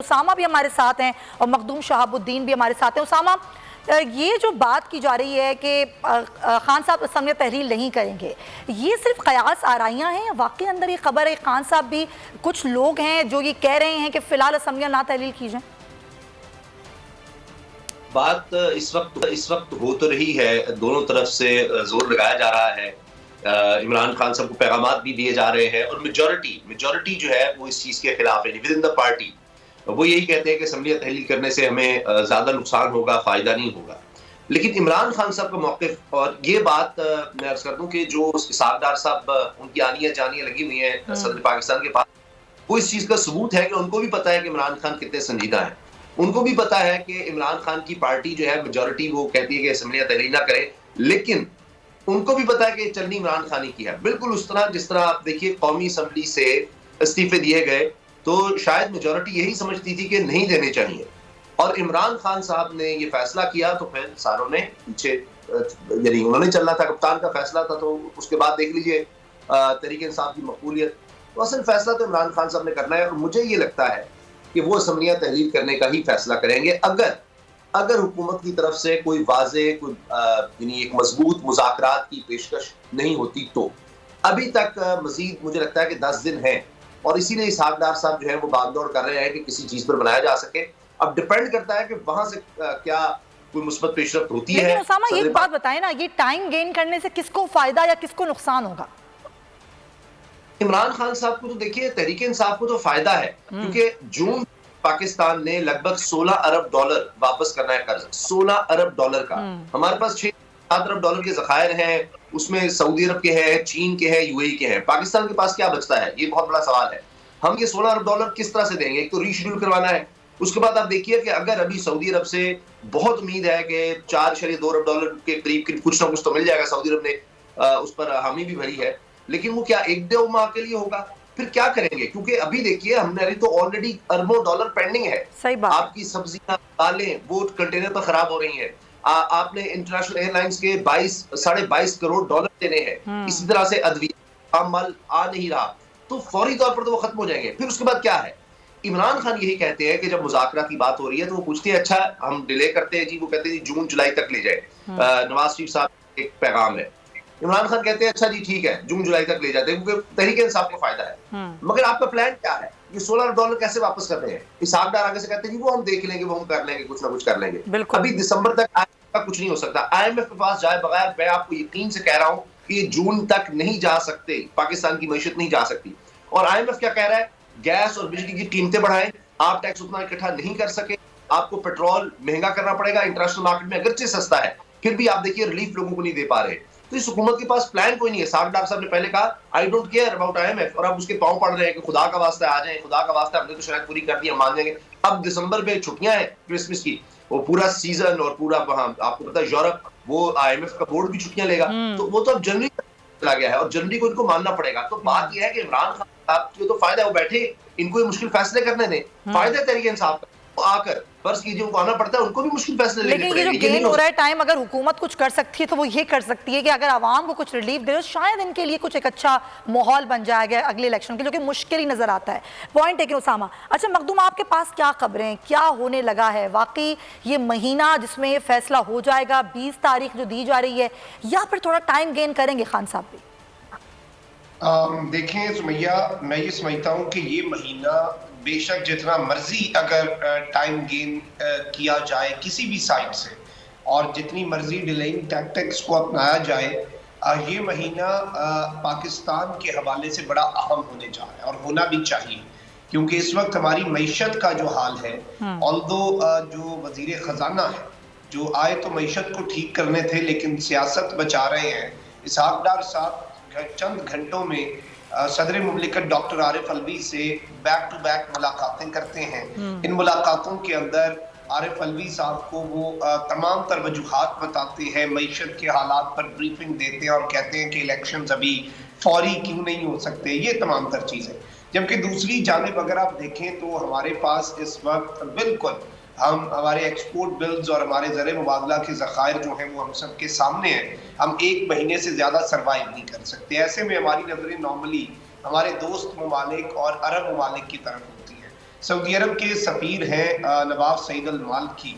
उसामा भी हमारे साथ हैं और मखदूम शहाबुद्दीन भी हमारे साथ हैं। उसामा, ये जो बात की जा रही है कि खान साहब असम्बली तहरील नहीं करेंगे, ये सिर्फ कयास आराइयाँ हैं या वाकई अंदर ये खबर है खान साहब भी कुछ लोग हैं जो ये कह रहे हैं कि फिलहाल असम्बलियाँ ना तहरील की जाए? बात इस वक्त हो तो रही है, दोनों तरफ से जोर लगाया जा रहा है। इमरान खान साहब को पैगामात भी दिए जा रहे हैं और मेजॉरिटी जो है वो इस चीज के खिलाफ है विद इन द पार्टी। वो यही कहते हैं कि असम्बलियां तहलील करने से हमें ज्यादा नुकसान होगा, फायदा नहीं होगा। लेकिन इमरान खान साहब का मौक़िफ़, और ये बात मैं अर्ज कर दूं कि जो इसहाक डार साहब उनकी आनियां जानियां लगी हुई हैं सदर पाकिस्तान के पास, वो इस चीज का सबूत है कि उनको भी पता है कि इमरान खान कितने संजीदा हैं। उनको भी पता है कि इमरान खान की पार्टी जो है मेजॉरिटी वो कहती है कि असम्बलियां तहरील ना करें, लेकिन उनको भी पता है कि चलनी इमरान खान की है। बिल्कुल उस तरह जिस तरह आप देखिए कौमी असम्बली से इस्तीफे दिए गए तो शायद मेजॉरिटी यही समझती थी कि नहीं देने चाहिए, और इमरान खान साहब ने ये फैसला किया तो फिर सारों ने पीछे, यानी उन्होंने चलना था, कप्तान का फैसला था, तो उसके बाद देख लीजिए तहरीक इंसाफ की मकबूलियत। तो असल फैसला तो इमरान खान साहब ने करना है और मुझे ये लगता है कि वो असम्बलियां तहलील करने का ही फैसला करेंगे अगर हुकूमत की तरफ से कोई वाज़े, कोई यानी एक मजबूत मुज़ाकरात की पेशकश नहीं होती। तो अभी तक मजीद मुझे लगता है कि 10 दिन है और इसीलिए इसहाक डार साहब जो है वो भागदौड़ कर रहे हैं कि किसी चीज पर बनाया जा सके। अब डिपेंड करता है कि वहां से क्या कोई मुस्बत पेशरफ्त होती है। लेकिन उसामा एक बात बताएं ना, ये टाइम गेन करने से किसको फायदा या किसको नुकसान होगा? इमरान खान साहब को तो देखिए, तहरीक इंसाफ को तो फायदा है, क्योंकि जून पाकिस्तान ने लगभग 16 अरब डॉलर वापस करना है कर्ज, 16 अरब डॉलर का। हमारे पास 6-7 अरब डॉलर के जखायर हैं, उसमें सऊदी अरब के हैं, चीन के हैं, यूएई के हैं। पाकिस्तान के पास क्या बचता है, ये बहुत बड़ा सवाल है। हम ये 16 अरब डॉलर किस तरह से देंगे? एक तो रीशेड्यूल करवाना है, उसके बाद आप देखिए कि अगर अभी सऊदी अरब से बहुत उम्मीद है कि 4.2 अरब डॉलर के करीब कुछ ना कुछ तो मिल जाएगा, सऊदी अरब ने उस पर हामी भी भरी है, लेकिन वो क्या 1-2 माह के लिए होगा? फिर क्या करेंगे? क्योंकि अभी देखिए हमने तो ऑलरेडी अरबों डॉलर पेंडिंग है। सही बात। आपकी सब्जियां, दालें वो कंटेनर पर खराब हो रही हैं। आपने इंटरनेशनल एयरलाइंस के 22.5 करोड़ डॉलर देने हैं। इसी तरह से अद्विया माल आ नहीं रहा, तो फौरी तौर पर तो वो खत्म हो जाएंगे। फिर उसके बाद क्या है? इमरान खान यही कहते हैं कि जब मुज़ाकरा की बात हो रही है तो वो पूछते हैं अच्छा हम डिले करते हैं जी, वो कहते हैं जून जुलाई तक ले जाए। नवाज शरीफ साहब एक पैगाम है, इमरान खान कहते हैं अच्छा जी ठीक है जून जुलाई तक ले जाते हैं क्योंकि तहरीक इंसाफ को फायदा है। मगर आपका प्लान क्या है? ये 16 अरब डॉलर कैसे वापस कर रहे हैं? इसहाक डार आगे से कहते हैं जी वो हम देख लेंगे, वो हम कर लेंगे, कुछ ना कुछ कर लेंगे। अभी दिसंबर तक IMF का कुछ नहीं हो सकता। IMF के पास जाए बगैर, मैं आपको यकीन से कह रहा हूं कि जून तक नहीं जा सकते, पाकिस्तान की मईशत नहीं जा सकती। और IMF क्या कह रहा है? गैस और बिजली की कीमतें बढ़ाएं, आप टैक्स उतना इकट्ठा नहीं कर सके, आपको पेट्रोल महंगा करना पड़ेगा, इंटरनेशनल मार्केट में अगरचे सस्ता है, फिर भी आप देखिए रिलीफ लोगों को नहीं दे पा रहे। तो इस हुकूमत के पास प्लान कोई नहीं है। इसहाक डार साहब ने पहले कहा I don't care about IMF, और अब उसके पांव पड़ रहे हैं कि खुदा का वास्ता आ जाए, खुदा का वास्ता, हमने तो शायद पूरी कर दी, हम मान जाएंगे। अब दिसंबर में छुट्टियां हैं क्रिसमस की, वो पूरा सीजन और पूरा वहां आपको पता है यूरोप, वो IMF का बोर्ड भी छुट्टियां लेगा, तो वो तो अब जनवरी चला गया है और जनवरी को इनको मानना पड़ेगा। तो बात यह है कि इमरान खान साहब को तो फायदा है, वो बैठे, इनको ये मुश्किल फैसले करने दें, फायदा तहरीक इंसाफ का आकर फर्ज कीजिए उनको आना पड़ता है, उनको भी मुश्किल फैसले लेने पड़ेंगे। लेकिन ये जो गेन हो रहा है टाइम, अगर हुकूमत कुछ कर सकती है तो वो ये कर सकती है कि अगर आवाम को कुछ रिलीफ दे तो शायद इनके लिए कुछ एक अच्छा माहौल बन जाएगा अगले इलेक्शन के, जो कि मुश्किल ही नजर आता है। Point taken Usama. अच्छा मखदूम, आपके पास क्या खबरें, क्या होने लगा है? वाकई ये महीना जिसमें ये फैसला हो जाएगा 20 तारीख जो दी जा रही है, या फिर थोड़ा टाइम गेन करेंगे खान साहब भी? देखें सुमैया, मैं ये समझता हूँ कि ये महीना बेशक जितना मर्जी अगर टाइम गेन किया जाए किसी भी साइड से और जितनी मर्जी डिलेइंग टैक्टिक्स को अपनाया जाए, ये महीना पाकिस्तान के हवाले से बड़ा अहम होने जा रहा है और होना भी चाहिए, क्योंकि इस वक्त हमारी मईशत का जो हाल है, ऑल्दो जो वजीर खजाना है जो आए तो मईशत को ठीक करने थे लेकिन सियासत बचा रहे हैं, इसहाक डार साहब चंद घंटों में सदर मुमलिकत डॉक्टर आरिफ अलवी से बैक टू बैक मुलाकातें करते हैं। इन मुलाकातों के अंदर आरिफ अलवी साहब को वो तमाम तर वजूहात बताते हैं, मईशत के हालात पर ब्रीफिंग देते हैं और कहते हैं कि इलेक्शंस अभी फौरी क्यों नहीं हो सकते, ये तमाम तर चीज़ें। जबकि दूसरी जानिब अगर आप देखें तो हमारे पास इस वक्त बिल्कुल हमारे एक्सपोर्ट बिल्स और हमारे ज़र मुबादला के ज़खायर जो हैं वो हम सब के सामने हैं। हम एक महीने से ज़्यादा सर्वाइव नहीं कर सकते। ऐसे में हमारी नज़रें नॉर्मली हमारे दोस्त ममालिक और अरब ममालिक की तरफ होती हैं। सऊदी अरब के सफीर हैं नवाब सईद अल मालकी,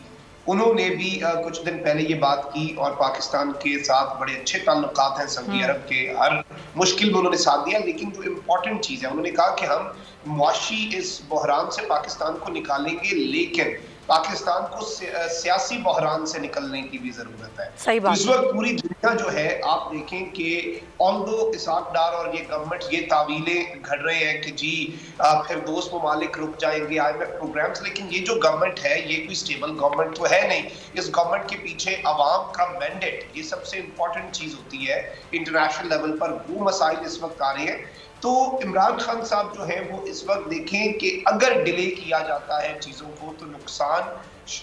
उन्होंने भी कुछ दिन पहले ये बात की और पाकिस्तान के साथ बड़े अच्छे ताल्लुकात हैं सऊदी अरब के, हर मुश्किल में उन्होंने साथ दिया। लेकिन जो इम्पोर्टेंट चीज़ है, उन्होंने कहा कि हम मुआशी इस बहरान से पाकिस्तान को निकालेंगे, लेकिन पाकिस्तान को सियासी बहरान से निकलने की भी जरूरत है। सही बात। इस वक्त पूरी दुनिया जो है, आप देखें कि ऑल्दो इसाक डार और ये गवर्नमेंट ये तावीलें घड़ रहे हैं कि जी फिर दोस्त ममालिक रुक जाएंगे IMF प्रोग्राम्स, लेकिन ये जो गवर्नमेंट है ये कोई स्टेबल गवर्नमेंट तो है नहीं। इस गवर्नमेंट के पीछे अवाम का मैंडेट, ये सबसे इंपॉर्टेंट चीज होती है इंटरनेशनल लेवल पर। वो मसाइल इस वक्त आ रहे हैं, तो इमरान खान साहब जो हैं वो इस वक्त देखें कि अगर डिले किया जाता है चीज़ों को तो नुकसान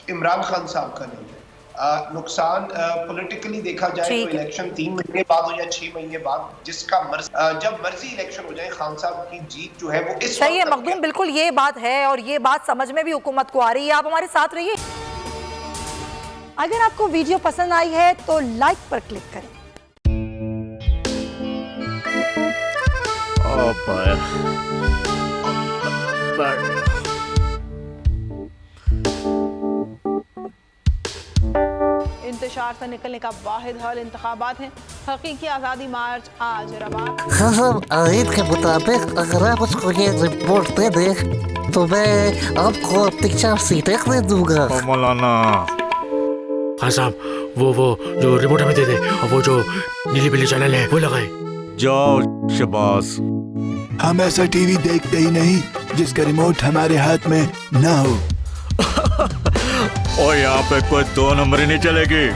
इमरान खान साहब का नहीं है, नुकसान पॉलिटिकली देखा जाए तो इलेक्शन 3 महीने बाद हो या 6 महीने बाद, जिसका जब मर्जी इलेक्शन हो जाए, खान साहब की जीत जो है वो इस सही है मखदूम, बिल्कुल ये बात है और ये बात समझ में भी हुकूमत को आ रही है। आप हमारे साथ रहिए। अगर आपको वीडियो पसंद आई है तो लाइक पर क्लिक करें। इंतशार से निकलने का वाहिद हल इंतखाबात हैं। हकीकी आज़ादी मार्च आज रवा। हम आयत के मुताबिक अगर आप उसको ये रिपोर्ट दे दें तो मैं आपको अपनी 4 सीटें दे दूंगा। मौलाना हाँ साहब, वो जो रिमोट हमें दे दे और वो जो नीली पीली चैनल है वो लगाए। जाओ शबाज। हम ऐसा टीवी देखते ही नहीं जिसका रिमोट हमारे हाथ में ना हो। और यहाँ पे कोई 2 नंबर ही नहीं चलेगी।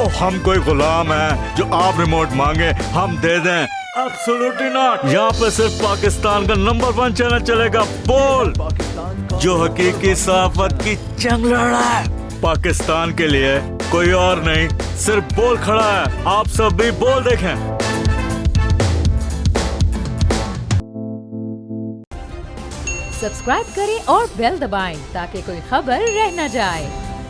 और हम कोई गुलाम है जो आप रिमोट मांगे हम दे दें? Absolutely not. यहाँ पे सिर्फ पाकिस्तान का नंबर 1 चैनल चलेगा, बोल, जो हकीकी सहाफत की जंग लड़ रहा है पाकिस्तान के लिए, कोई और नहीं, सिर्फ बोल खड़ा है। आप सब भी बोल देखें। सब्सक्राइब करें और बेल दबाएं ताकि कोई खबर रह न जाए।